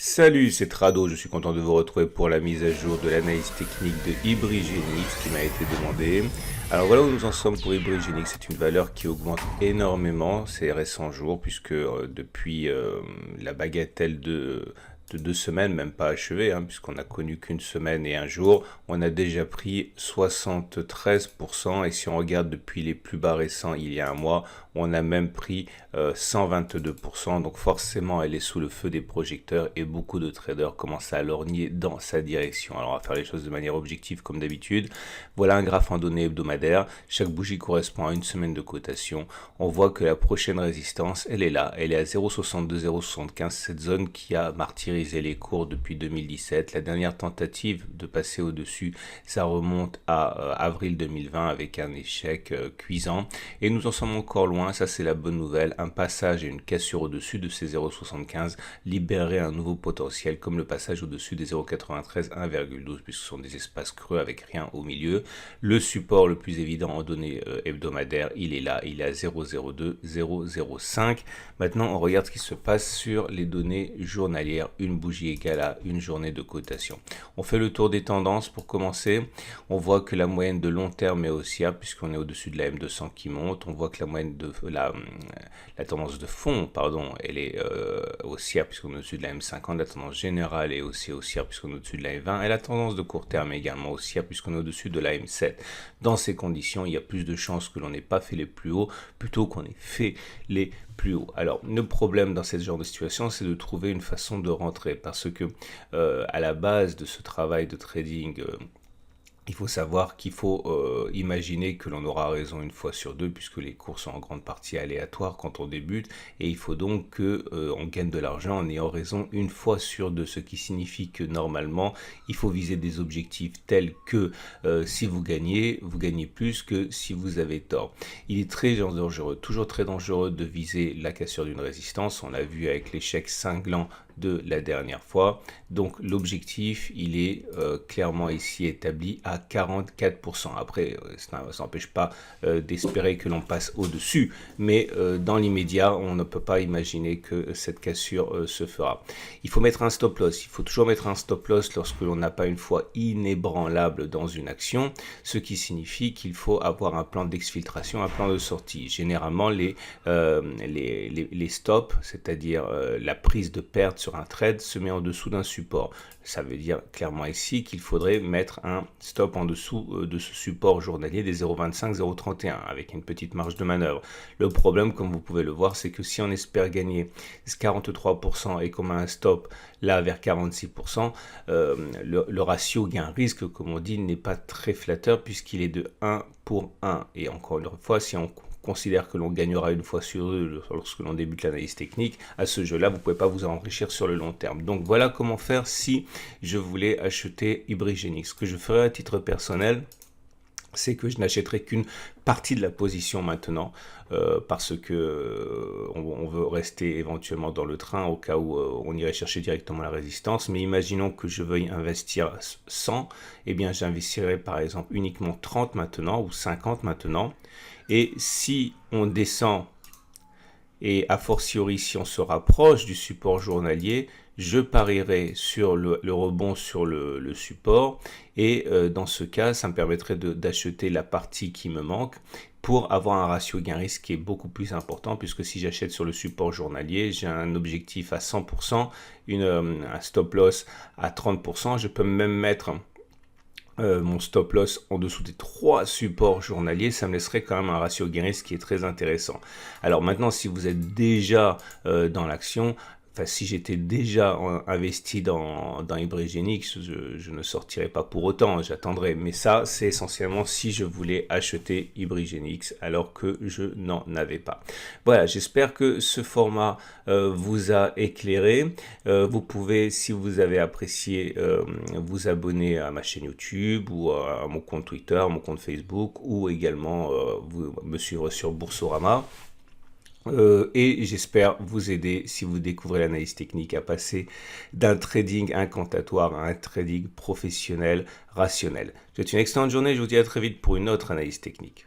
Salut, c'est Trado, je suis content de vous retrouver pour la mise à jour de l'analyse technique de Ibrigenix qui m'a été demandée. Alors voilà où nous en sommes pour Ibrigenix, c'est une valeur qui augmente énormément ces récents jours puisque depuis la bagatelle de 2 semaines, même pas achevée, puisqu'on n'a connu qu'une semaine et un jour, on a déjà pris 73%, et si on regarde depuis les plus bas récents il y a un mois, on a même pris 122%, donc forcément elle est sous le feu des projecteurs et beaucoup de traders commencent à lorgner dans sa direction. Alors on va faire les choses de manière objective comme d'habitude. Voilà un graphe en données hebdomadaires, chaque bougie correspond à une semaine de cotation. On voit que la prochaine résistance, elle est là, elle est à 0,62, 0,75, cette zone qui a martyrisé les cours depuis 2017. La dernière tentative de passer au-dessus, ça remonte à avril 2020 avec un échec cuisant, et nous en sommes encore loin. Ça c'est la bonne nouvelle, un passage et une cassure au-dessus de ces 0,75 libérerait un nouveau potentiel comme le passage au-dessus des 0,93, 1,12 puisque ce sont des espaces creux avec rien au milieu. Le support le plus évident en données hebdomadaires, il est là, il est à 0,02, 0,05. Maintenant on regarde ce qui se passe sur les données journalières, une bougie égale à une journée de cotation. On fait le tour des tendances pour commencer. On voit que la moyenne de long terme est haussière puisqu'on est au-dessus de la M200 qui monte. On voit que la moyenne de la tendance de fond, pardon, elle est haussière puisqu'on est au-dessus de la M50. La tendance générale est aussi haussière puisqu'on est au-dessus de la M20. Et la tendance de court terme est également haussière puisqu'on est au-dessus de la M7. Dans ces conditions, il y a plus de chances que l'on n'ait pas fait les plus hauts plutôt qu'on ait fait les plus haut. Alors, le problème dans ce genre de situation, c'est de trouver une façon de rentrer parce que à la base de ce travail de trading, il faut savoir qu'il faut imaginer que l'on aura raison une fois sur deux puisque les cours sont en grande partie aléatoires quand on débute, et il faut donc que on gagne de l'argent en ayant raison une fois sur deux, ce qui signifie que normalement il faut viser des objectifs tels que si vous gagnez plus que si vous avez tort. Il est très dangereux, toujours très dangereux de viser la cassure d'une résistance. On l'a vu avec l'échec cinglant de la dernière fois. Donc l'objectif, il est clairement ici établi à 44%. Après, ça n'empêche pas d'espérer que l'on passe au-dessus, mais dans l'immédiat, on ne peut pas imaginer que cette cassure se fera. Il faut mettre un stop loss. Il faut toujours mettre un stop loss lorsque l'on n'a pas une foi inébranlable dans une action, ce qui signifie qu'il faut avoir un plan d'exfiltration, un plan de sortie. Généralement, les stops, c'est-à-dire la prise de perte sur un trade, se met en dessous d'un support. Ça veut dire clairement ici qu'il faudrait mettre un stop en dessous de ce support journalier des 0,25, 0,31 avec une petite marge de manœuvre. Le problème, comme vous pouvez le voir, c'est que si on espère gagner 43% et qu'on met un stop là vers 46%, le ratio gain-risque, comme on dit, n'est pas très flatteur puisqu'il est de 1 pour 1. Et encore une fois, si on considère que l'on gagnera une fois sur deux lorsque l'on débute l'analyse technique, à ce jeu-là, vous ne pouvez pas vous enrichir sur le long terme. Donc voilà comment faire si je voulais acheter Ibrigenix. Ce que je ferai à titre personnel, c'est que je n'achèterai qu'une partie de la position maintenant parce que on veut rester éventuellement dans le train au cas où on irait chercher directement la résistance. Mais imaginons que je veuille investir 100, eh bien j'investirai par exemple uniquement 30 maintenant ou 50 maintenant. Et si on descend et a fortiori si on se rapproche du support journalier, je parierai sur le rebond sur le support, et dans ce cas ça me permettrait d'acheter la partie qui me manque pour avoir un ratio gain-risque qui est beaucoup plus important, puisque si j'achète sur le support journalier, j'ai un objectif à 100%, un stop loss à 30%, je peux même mettre mon stop loss en dessous des 3 supports journaliers, ça me laisserait quand même un ratio gain-risque qui est très intéressant. Alors maintenant, si vous êtes déjà dans l'action, si j'étais déjà investi dans Ibrigenix, je ne sortirais pas pour autant, j'attendrai. Mais ça, c'est essentiellement si je voulais acheter Ibrigenix alors que je n'en avais pas. Voilà, j'espère que ce format vous a éclairé. Vous pouvez, si vous avez apprécié, vous abonner à ma chaîne YouTube ou à mon compte Twitter, mon compte Facebook, ou également me suivre sur Boursorama. Et j'espère vous aider, si vous découvrez l'analyse technique, à passer d'un trading incantatoire à un trading professionnel, rationnel. Je vous souhaite une excellente journée, je vous dis à très vite pour une autre analyse technique.